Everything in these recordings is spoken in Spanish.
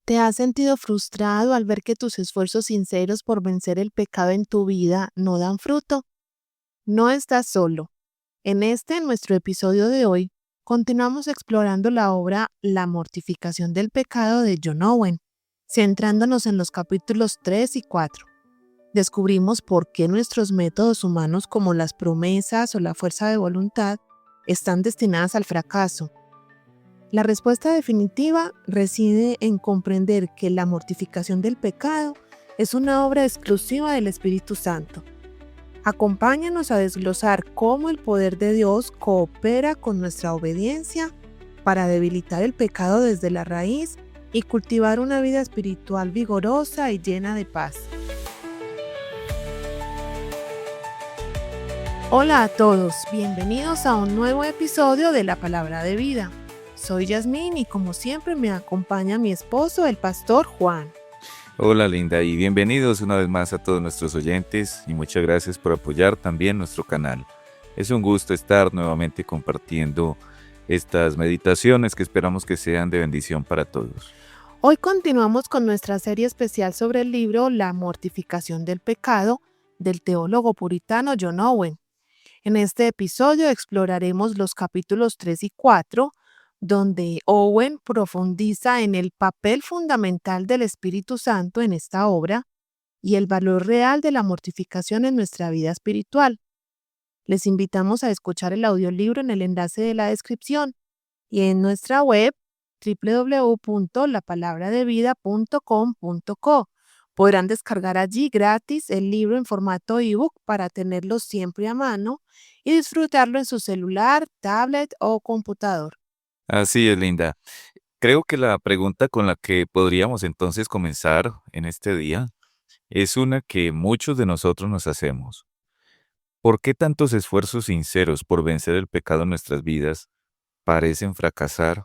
¿Te has sentido frustrado al ver que tus esfuerzos sinceros por vencer el pecado en tu vida no dan fruto? No estás solo. Nuestro episodio de hoy, continuamos explorando la obra La mortificación del pecado de John Owen, centrándonos en los capítulos 3 y 4. Descubrimos por qué nuestros métodos humanos como las promesas o la fuerza de voluntad están destinadas al fracaso. La respuesta definitiva reside en comprender que la mortificación del pecado es una obra exclusiva del Espíritu Santo. Acompáñanos a desglosar cómo el poder de Dios coopera con nuestra obediencia para debilitar el pecado desde la raíz y cultivar una vida espiritual vigorosa y llena de paz. Hola a todos, bienvenidos a un nuevo episodio de La Palabra de Vida. Soy Yasmín y como siempre me acompaña mi esposo, el pastor Juan. Hola Linda y bienvenidos una vez más a todos nuestros oyentes y muchas gracias por apoyar también nuestro canal. Es un gusto estar nuevamente compartiendo estas meditaciones que esperamos que sean de bendición para todos. Hoy continuamos con nuestra serie especial sobre el libro La mortificación del pecado del teólogo puritano John Owen. En este episodio exploraremos los capítulos 3 y 4, donde Owen profundiza en el papel fundamental del Espíritu Santo en esta obra y el valor real de la mortificación en nuestra vida espiritual. Les invitamos a escuchar el audiolibro en el enlace de la descripción y en nuestra web www.lapalabradevida.com.co. Podrán descargar allí gratis el libro en formato ebook para tenerlo siempre a mano y disfrutarlo en su celular, tablet o computador. Así es, Linda. Creo que la pregunta con la que podríamos entonces comenzar en este día es una que muchos de nosotros nos hacemos. ¿Por qué tantos esfuerzos sinceros por vencer el pecado en nuestras vidas parecen fracasar?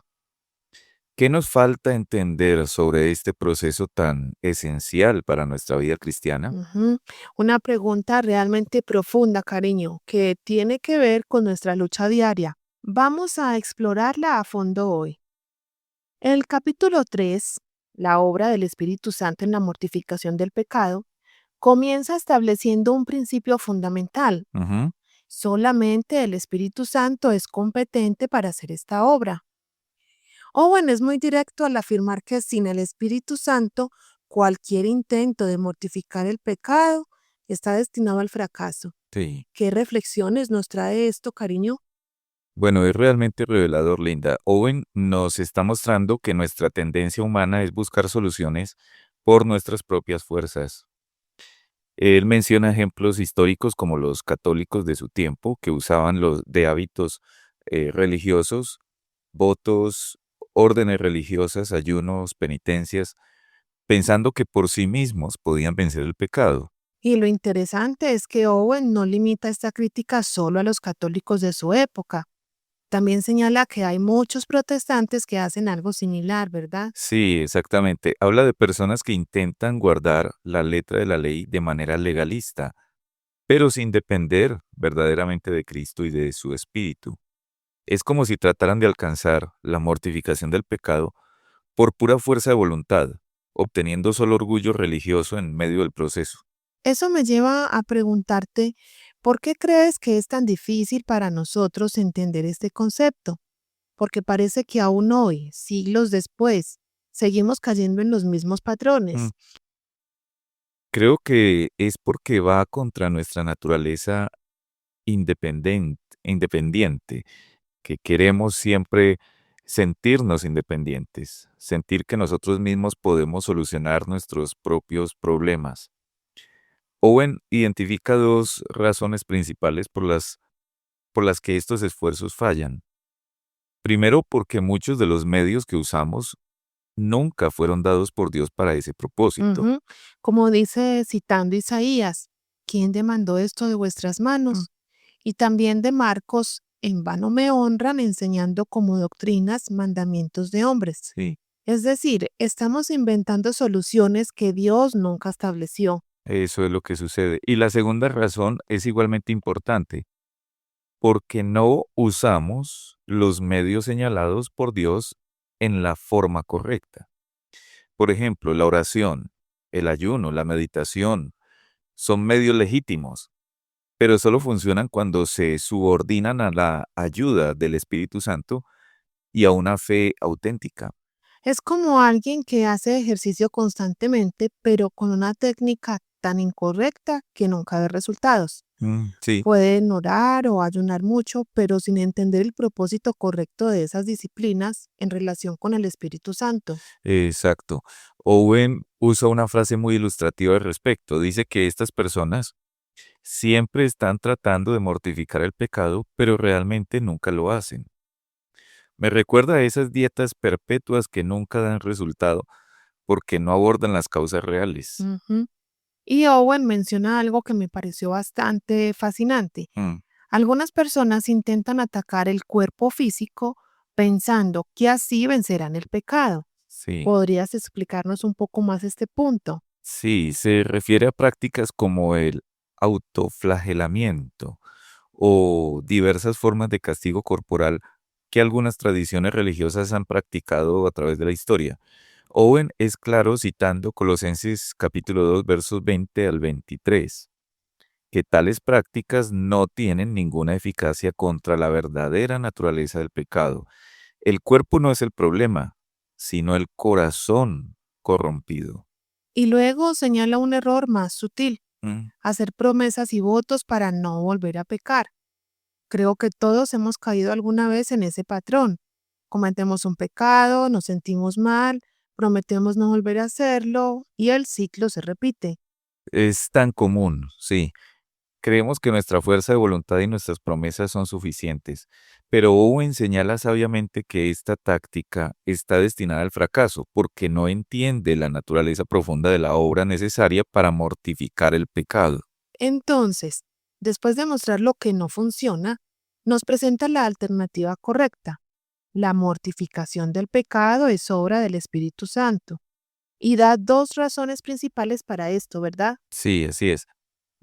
¿Qué nos falta entender sobre este proceso tan esencial para nuestra vida cristiana? Ujú. Una pregunta realmente profunda, cariño, que tiene que ver con nuestra lucha diaria. Vamos a explorarla a fondo hoy. El capítulo 3, la obra del Espíritu Santo en la mortificación del pecado, comienza estableciendo un principio fundamental. Ujú. Solamente el Espíritu Santo es competente para hacer esta obra. Owen es muy directo al afirmar que sin el Espíritu Santo, cualquier intento de mortificar el pecado está destinado al fracaso. Sí. ¿Qué reflexiones nos trae esto, cariño? Bueno, es realmente revelador, Linda. Owen nos está mostrando que nuestra tendencia humana es buscar soluciones por nuestras propias fuerzas. Él menciona ejemplos históricos como los católicos de su tiempo, que usaban los de hábitos religiosos, votos, órdenes religiosas, ayunos, penitencias, pensando que por sí mismos podían vencer el pecado. Y lo interesante es que Owen no limita esta crítica solo a los católicos de su época. También señala que hay muchos protestantes que hacen algo similar, ¿verdad? Sí, exactamente. Habla de personas que intentan guardar la letra de la ley de manera legalista, pero sin depender verdaderamente de Cristo y de su Espíritu. Es como si trataran de alcanzar la mortificación del pecado por pura fuerza de voluntad, obteniendo solo orgullo religioso en medio del proceso. Eso me lleva a preguntarte, ¿por qué crees que es tan difícil para nosotros entender este concepto? Porque parece que aún hoy, siglos después, seguimos cayendo en los mismos Mm, patrones. Creo que es porque va contra nuestra naturaleza independiente, que queremos siempre sentirnos independientes, sentir que nosotros mismos podemos solucionar nuestros propios problemas. Owen identifica dos razones principales por las que estos esfuerzos fallan. Primero, porque muchos de los medios que usamos nunca fueron dados por Dios para ese propósito. Ujú. Como dice citando Isaías, ¿quién demandó esto de vuestras Mm. manos? Y también de Marcos, en vano me honran enseñando como doctrinas mandamientos de hombres. Sí, Es decir, estamos inventando soluciones que Dios nunca estableció. eso es lo que sucede. Y la segunda razón es igualmente importante, porque no usamos los medios señalados por Dios en la forma correcta. Por ejemplo, la oración, el ayuno, la meditación, son medios legítimos, pero solo funcionan cuando se subordinan a la ayuda del Espíritu Santo y a una fe auténtica. Es como alguien que hace ejercicio constantemente, pero con una técnica tan incorrecta que nunca ve resultados. Sí, Pueden orar o ayunar mucho, pero sin entender el propósito correcto de esas disciplinas en relación con el Espíritu Santo. exacto. Owen usa una frase muy ilustrativa al respecto. Dice que estas personas siempre están tratando de mortificar el pecado, pero realmente nunca lo hacen. Me recuerda a esas dietas perpetuas que nunca dan resultado porque no abordan las causas reales. Ujú. Y Owen menciona algo que me pareció bastante fascinante. Mm, Algunas personas intentan atacar el cuerpo físico pensando que así vencerán el pecado. sí, ¿Podrías explicarnos un poco más este punto? sí, se refiere a prácticas como el autoflagelamiento o diversas formas de castigo corporal que algunas tradiciones religiosas han practicado a través de la historia. Owen es claro citando Colosenses capítulo 2 versos 20 al 23, que tales prácticas no tienen ninguna eficacia contra la verdadera naturaleza del pecado. El cuerpo no es el problema, sino el corazón corrompido. Y luego señala un error más sutil, Mm, hacer promesas y votos para no volver a pecar. Creo que todos hemos caído alguna vez en ese patrón. Cometemos un pecado, nos sentimos mal, prometemos no volver a hacerlo y el ciclo se repite. Es tan común, sí. Creemos que nuestra fuerza de voluntad y nuestras promesas son suficientes, pero Owen señala sabiamente que esta táctica está destinada al fracaso porque no entiende la naturaleza profunda de la obra necesaria para mortificar el pecado. Entonces, después de mostrar lo que no funciona, nos presenta la alternativa correcta. La mortificación del pecado es obra del Espíritu Santo. Y da dos razones principales para esto, ¿verdad? Sí, así es.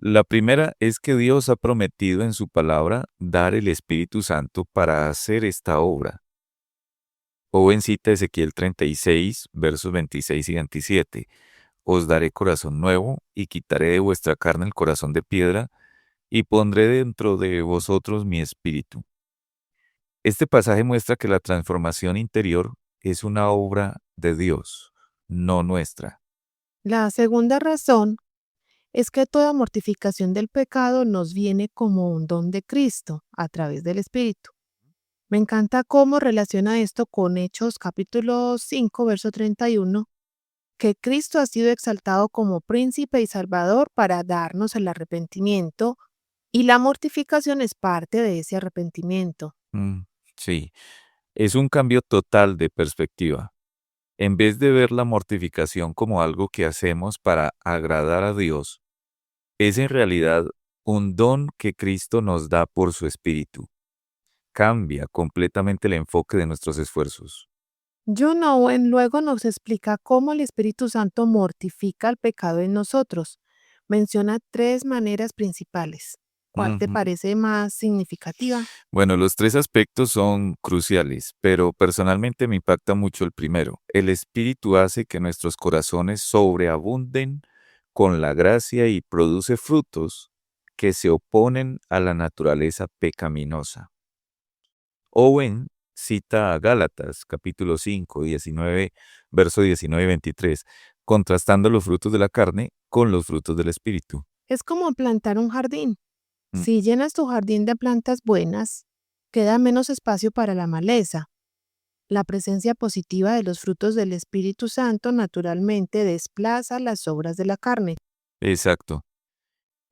La primera es que Dios ha prometido en su palabra dar el Espíritu Santo para hacer esta obra. Owen cita Ezequiel 36, versos 26 y 27. Os daré corazón nuevo y quitaré de vuestra carne el corazón de piedra y pondré dentro de vosotros mi espíritu. Este pasaje muestra que la transformación interior es una obra de Dios, no nuestra. La segunda razón es que toda mortificación del pecado nos viene como un don de Cristo a través del Espíritu. Me encanta cómo relaciona esto con Hechos capítulo 5, verso 31, que Cristo ha sido exaltado como príncipe y salvador para darnos el arrepentimiento y la mortificación es parte de ese arrepentimiento. Mm, sí, es un cambio total de perspectiva. En vez de ver la mortificación como algo que hacemos para agradar a Dios, es en realidad un don que Cristo nos da por su Espíritu. Cambia completamente el enfoque de nuestros esfuerzos. John Owen luego nos explica cómo el Espíritu Santo mortifica el pecado en nosotros. Menciona tres maneras principales. ¿Cuál te Ujú. parece más significativa? Bueno, los tres aspectos son cruciales, pero personalmente me impacta mucho el primero. El Espíritu hace que nuestros corazones sobreabunden con la gracia y produce frutos que se oponen a la naturaleza pecaminosa. Owen cita a Gálatas, capítulo 5, 19, verso 19 y 23, contrastando los frutos de la carne con los frutos del Espíritu. Es como plantar un jardín. Mm, Si llenas tu jardín de plantas buenas, queda menos espacio para la maleza. La presencia positiva de los frutos del Espíritu Santo naturalmente desplaza las obras de la carne. exacto.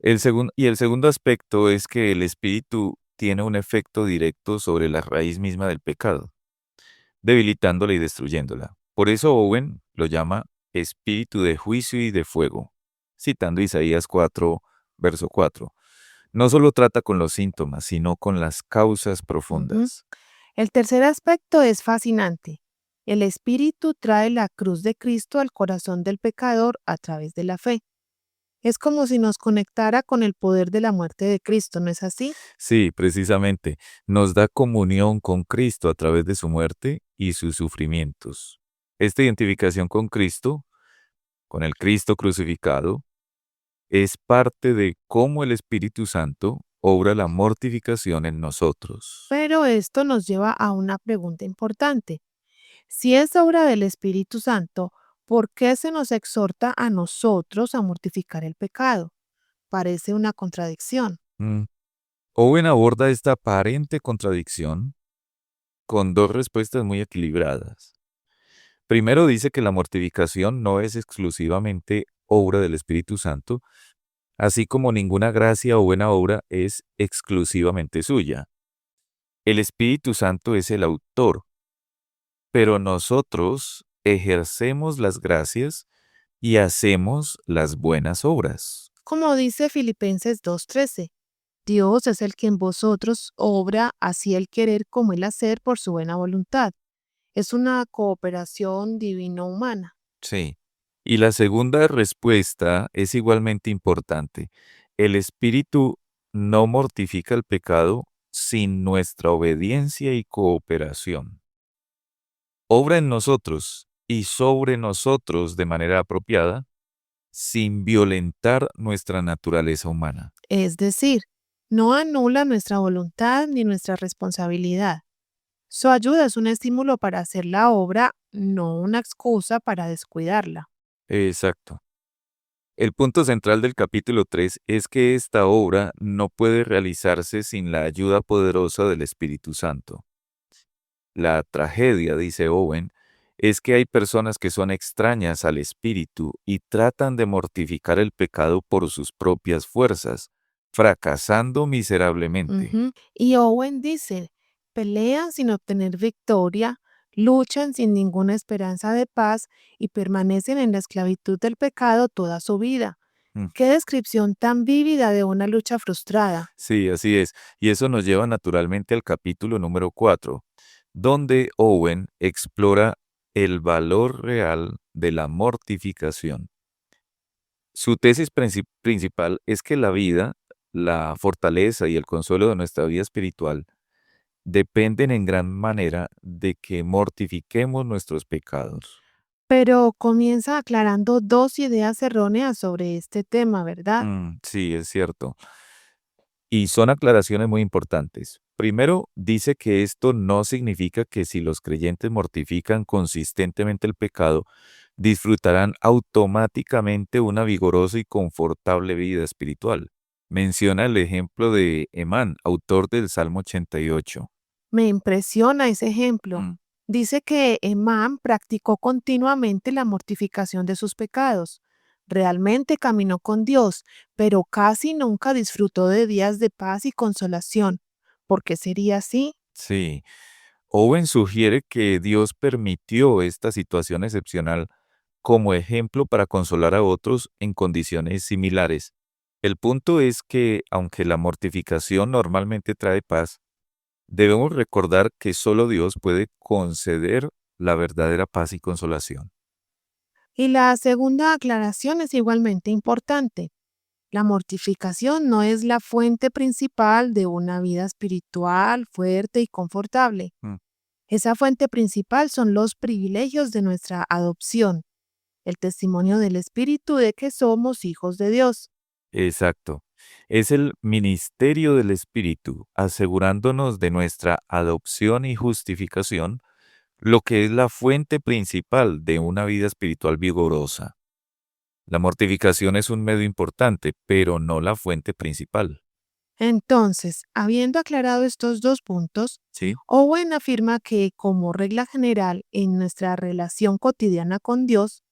El segundo aspecto es que el Espíritu tiene un efecto directo sobre la raíz misma del pecado, debilitándola y destruyéndola. Por eso Owen lo llama espíritu de juicio y de fuego, citando Isaías 4, verso 4. No solo trata con los síntomas, sino con las causas Ujú. profundas. El tercer aspecto es fascinante. El Espíritu trae la cruz de Cristo al corazón del pecador a través de la fe. Es como si nos conectara con el poder de la muerte de Cristo, ¿no es así? Sí, precisamente, nos da comunión con Cristo a través de su muerte y sus sufrimientos. Esta identificación con Cristo, con el Cristo crucificado, es parte de cómo el Espíritu Santo obra la mortificación en nosotros. Pero esto nos lleva a una pregunta importante. Si es obra del Espíritu Santo, ¿por qué se nos exhorta a nosotros a mortificar el pecado? Parece una contradicción. Mm. Owen aborda esta aparente contradicción con dos respuestas muy equilibradas. Primero dice que la mortificación no es exclusivamente obra del Espíritu Santo, así como ninguna gracia o buena obra es exclusivamente suya. El Espíritu Santo es el autor, pero nosotros ejercemos las gracias y hacemos las buenas obras. Como dice Filipenses 2:13, Dios es el que en vosotros obra así el querer como el hacer por su buena voluntad. Es una cooperación divino-humana. Sí. Y la segunda respuesta es igualmente importante. El Espíritu no mortifica el pecado sin nuestra obediencia y cooperación. Obra en nosotros y sobre nosotros de manera apropiada, sin violentar nuestra naturaleza humana. Es decir, no anula nuestra voluntad ni nuestra responsabilidad. Su ayuda es un estímulo para hacer la obra, no una excusa para descuidarla. Exacto. El punto central del capítulo 3 es que esta obra no puede realizarse sin la ayuda poderosa del Espíritu Santo. La tragedia, dice Owen, es que hay personas que son extrañas al Espíritu y tratan de mortificar el pecado por sus propias fuerzas, fracasando miserablemente. Y Owen dice, pelean sin obtener victoria, luchan sin ninguna esperanza de paz y permanecen en la esclavitud del pecado toda su vida. Mm. Qué descripción tan vívida de una lucha frustrada. Sí, así es. Y eso nos lleva naturalmente al capítulo número 4, donde Owen explora el valor real de la mortificación. Su tesis principal es que la vida, la fortaleza y el consuelo de nuestra vida espiritual dependen en gran manera de que mortifiquemos nuestros pecados. Pero comienza aclarando dos ideas erróneas sobre este tema, ¿verdad? Sí, es cierto. Y son aclaraciones muy importantes. Primero, dice que esto no significa que si los creyentes mortifican consistentemente el pecado, disfrutarán automáticamente una vigorosa y confortable vida espiritual. Menciona el ejemplo de Emán, autor del Salmo 88. Me impresiona ese ejemplo. Mm, Dice que Emán practicó continuamente la mortificación de sus pecados. Realmente caminó con Dios, pero casi nunca disfrutó de días de paz y consolación. ¿Por qué sería así? sí. Owen sugiere que Dios permitió esta situación excepcional como ejemplo para consolar a otros en condiciones similares. El punto es que, aunque la mortificación normalmente trae paz, debemos recordar que solo Dios puede conceder la verdadera paz y consolación. Y la segunda aclaración es igualmente importante. La mortificación no es la fuente principal de una vida espiritual fuerte y confortable. Mm, Esa fuente principal son los privilegios de nuestra adopción, el testimonio del Espíritu de que somos hijos de Dios. Exacto. Es el ministerio del Espíritu, asegurándonos de nuestra adopción y justificación, lo que es la fuente principal de una vida espiritual vigorosa. La mortificación es un medio importante, pero no la fuente principal. Entonces, habiendo aclarado estos dos puntos, ¿Sí? Owen afirma que, como regla general, en nuestra relación cotidiana con Dios,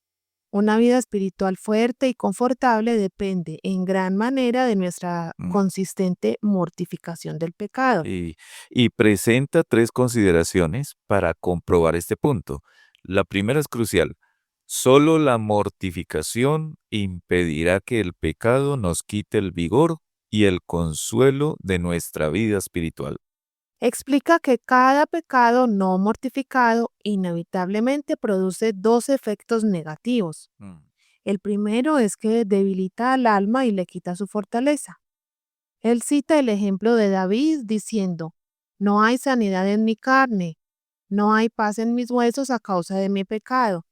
una vida espiritual fuerte y confortable depende en gran manera de nuestra Mm. consistente mortificación del pecado. Y, y presenta tres consideraciones para comprobar este punto. La primera es crucial. Solo la mortificación impedirá que el pecado nos quite el vigor y el consuelo de nuestra vida espiritual. Explica que cada pecado no mortificado inevitablemente produce dos efectos negativos. Mm. El primero es que debilita al alma y le quita su fortaleza. Él cita el ejemplo de David diciendo, no hay sanidad en mi carne. No hay paz en mis huesos a causa de mi pecado.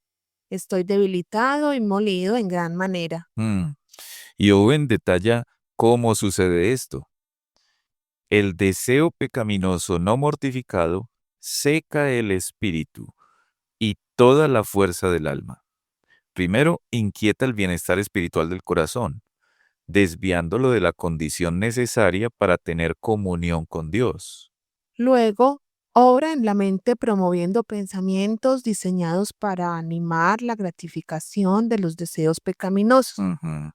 Estoy debilitado y molido en gran manera. Mm. Y Owen detalla cómo sucede esto. El deseo pecaminoso no mortificado seca el espíritu y toda la fuerza del alma. Primero, inquieta el bienestar espiritual del corazón, desviándolo de la condición necesaria para tener comunión con Dios. Luego, obra en la mente promoviendo pensamientos diseñados para animar la gratificación de los deseos pecaminosos. Ujú.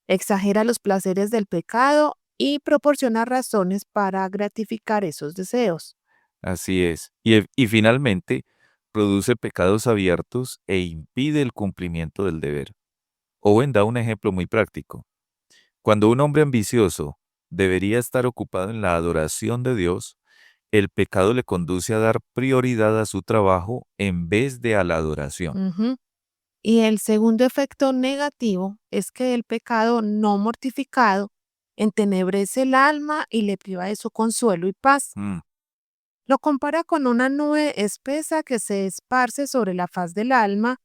Exagera los placeres del pecado y proporciona razones para gratificar esos deseos. Así es. Y finalmente, produce pecados abiertos e impide el cumplimiento del deber. Owen da un ejemplo muy práctico. Cuando un hombre ambicioso debería estar ocupado en la adoración de Dios, el pecado le conduce a dar prioridad a su trabajo en vez de a la adoración. Ujú. Y el segundo efecto negativo es que el pecado no mortificado entenebrece el alma y le priva de su consuelo y paz. Mm. Lo compara con una nube espesa que se esparce sobre la faz del alma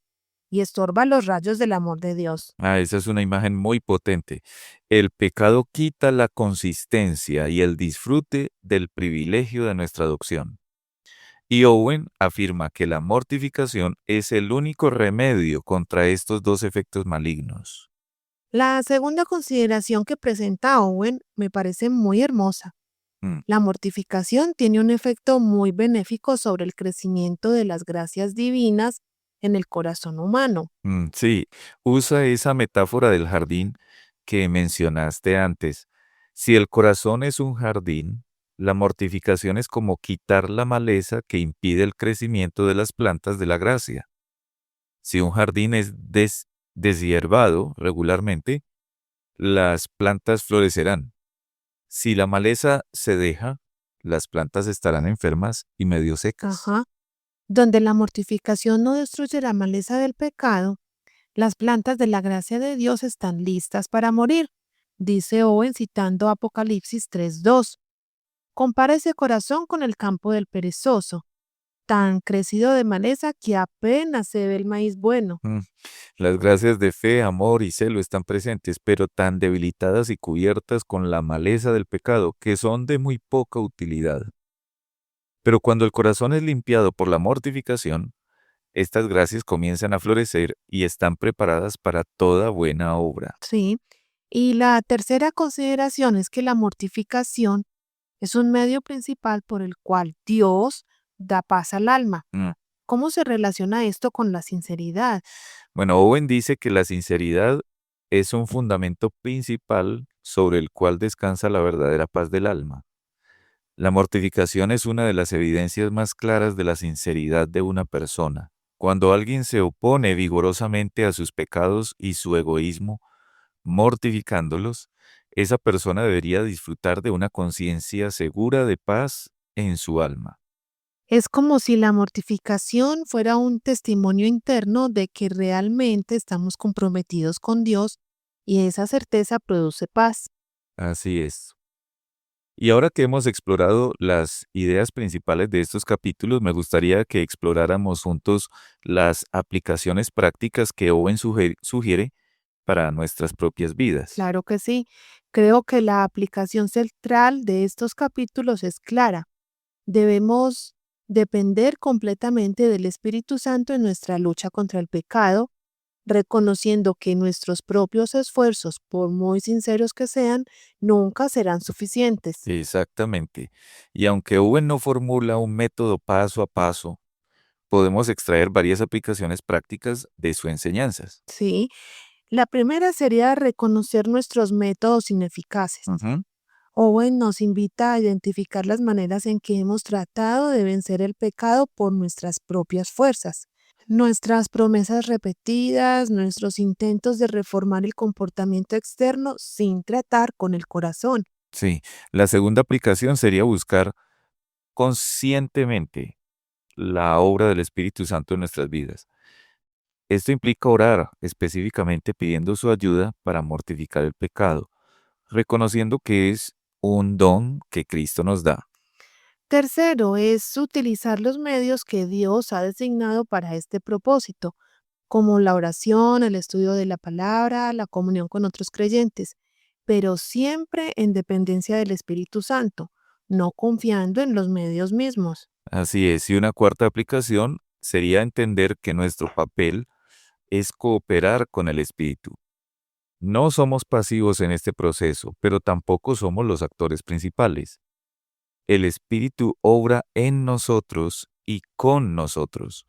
y estorba los rayos del amor de Dios. Esa es una imagen muy potente. El pecado quita la consistencia y el disfrute del privilegio de nuestra adopción. Y Owen afirma que la mortificación es el único remedio contra estos dos efectos malignos. La segunda consideración que presenta Owen me parece muy hermosa. Mm. La mortificación tiene un efecto muy benéfico sobre el crecimiento de las gracias divinas en el corazón humano. Sí, usa esa metáfora del jardín que mencionaste antes. Si el corazón es un jardín, la mortificación es como quitar la maleza que impide el crecimiento de las plantas de la gracia. Si un jardín es deshierbado regularmente, las plantas florecerán. Si la maleza se deja, las plantas estarán enfermas y medio secas. Ajá. Donde la mortificación no destruye la maleza del pecado, las plantas de la gracia de Dios están listas para morir, dice Owen citando Apocalipsis 3:2. Compara ese corazón con el campo del perezoso, tan crecido de maleza que apenas se ve el maíz bueno. Mm, Las gracias de fe, amor y celo están presentes, pero tan debilitadas y cubiertas con la maleza del pecado que son de muy poca utilidad. Pero cuando el corazón es limpiado por la mortificación, estas gracias comienzan a florecer y están preparadas para toda buena obra. Sí. Y la tercera consideración es que la mortificación es un medio principal por el cual Dios da paz al alma. Mm. ¿Cómo se relaciona esto con la sinceridad? Bueno, Owen dice que la sinceridad es un fundamento principal sobre el cual descansa la verdadera paz del alma. La mortificación es una de las evidencias más claras de la sinceridad de una persona. Cuando alguien se opone vigorosamente a sus pecados y su egoísmo, mortificándolos, esa persona debería disfrutar de una conciencia segura de paz en su alma. Es como si la mortificación fuera un testimonio interno de que realmente estamos comprometidos con Dios y esa certeza produce paz. Así es. Y ahora que hemos explorado las ideas principales de estos capítulos, me gustaría que exploráramos juntos las aplicaciones prácticas que Owen sugiere para nuestras propias vidas. Claro que sí. Creo que la aplicación central de estos capítulos es clara. Debemos depender completamente del Espíritu Santo en nuestra lucha contra el pecado, reconociendo que nuestros propios esfuerzos, por muy sinceros que sean, nunca serán suficientes. Exactamente. Y aunque Owen no formula un método paso a paso, podemos extraer varias aplicaciones prácticas de sus enseñanzas. Sí, la primera sería reconocer nuestros métodos ineficaces. Ujú. Owen nos invita a identificar las maneras en que hemos tratado de vencer el pecado por nuestras propias fuerzas. Nuestras promesas repetidas, nuestros intentos de reformar el comportamiento externo sin tratar con el corazón. Sí, la segunda aplicación sería buscar conscientemente la obra del Espíritu Santo en nuestras vidas. Esto implica orar específicamente pidiendo su ayuda para mortificar el pecado, reconociendo que es un don que Cristo nos da. Tercero, es utilizar los medios que Dios ha designado para este propósito, como la oración, el estudio de la palabra, la comunión con otros creyentes, pero siempre en dependencia del Espíritu Santo, no confiando en los medios mismos. Así es, y una cuarta aplicación sería entender que nuestro papel es cooperar con el Espíritu. No somos pasivos en este proceso, pero tampoco somos los actores principales. El Espíritu obra en nosotros y con nosotros,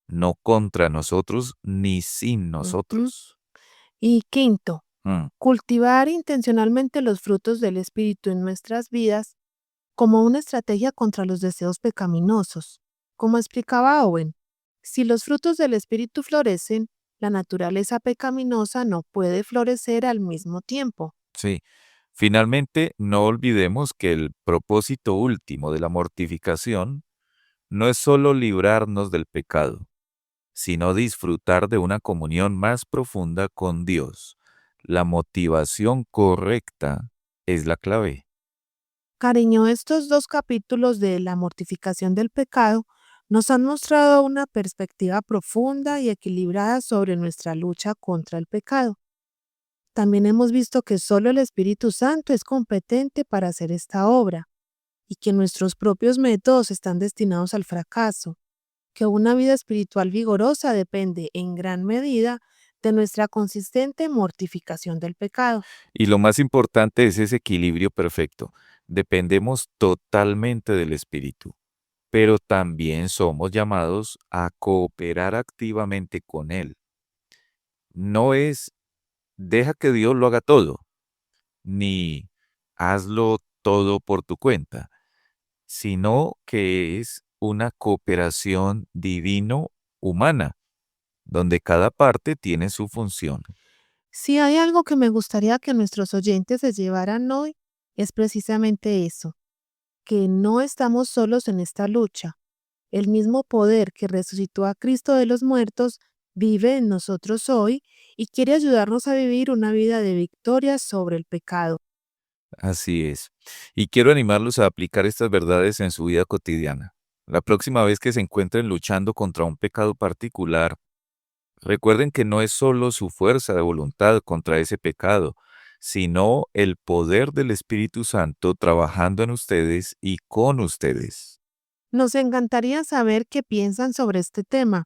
no contra nosotros ni sin Ujú. nosotros. Y quinto, Mm, cultivar intencionalmente los frutos del Espíritu en nuestras vidas como una estrategia contra los deseos pecaminosos. Como explicaba Owen, si los frutos del Espíritu florecen, la naturaleza pecaminosa no puede florecer al mismo tiempo. sí. Finalmente, no olvidemos que el propósito último de la mortificación no es solo librarnos del pecado, sino disfrutar de una comunión más profunda con Dios. La motivación correcta es la clave. Cariño, estos dos capítulos de la mortificación del pecado nos han mostrado una perspectiva profunda y equilibrada sobre nuestra lucha contra el pecado. También hemos visto que solo el Espíritu Santo es competente para hacer esta obra y que nuestros propios métodos están destinados al fracaso, que una vida espiritual vigorosa depende en gran medida de nuestra consistente mortificación del pecado. Y lo más importante es ese equilibrio perfecto. Dependemos totalmente del Espíritu, pero también somos llamados a cooperar activamente con Él. No es deja que Dios lo haga todo, ni hazlo todo por tu cuenta, sino que es una cooperación divino-humana, donde cada parte tiene su función. Si hay algo que me gustaría que nuestros oyentes se llevaran hoy, es precisamente eso, que no estamos solos en esta lucha. El mismo poder que resucitó a Cristo de los muertos vive en nosotros hoy y quiere ayudarnos a vivir una vida de victoria sobre el pecado. Así es. Y quiero animarlos a aplicar estas verdades en su vida cotidiana. La próxima vez que se encuentren luchando contra un pecado particular, recuerden que no es solo su fuerza de voluntad contra ese pecado, sino el poder del Espíritu Santo trabajando en ustedes y con ustedes. Nos encantaría saber qué piensan sobre este tema.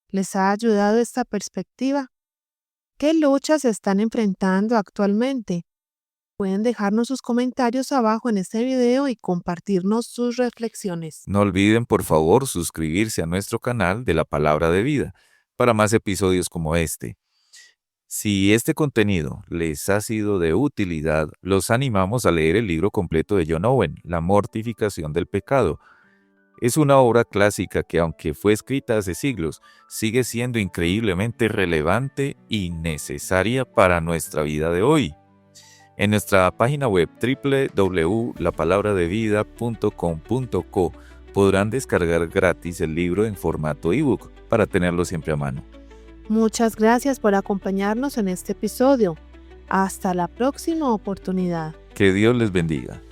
¿Les ha ayudado esta perspectiva? ¿Qué luchas se están enfrentando actualmente? Pueden dejarnos sus comentarios abajo en este video y compartirnos sus reflexiones. No olviden, por favor, suscribirse a nuestro canal de la Palabra de Vida para más episodios como este. Si este contenido les ha sido de utilidad, los animamos a leer el libro completo de John Owen, La mortificación del pecado. Es una obra clásica que, aunque fue escrita hace siglos, sigue siendo increíblemente relevante y necesaria para nuestra vida de hoy. En nuestra página web www.lapalabradevida.com.co podrán descargar gratis el libro en formato ebook para tenerlo siempre a mano. Muchas gracias por acompañarnos en este episodio. Hasta la próxima oportunidad. Que Dios les bendiga.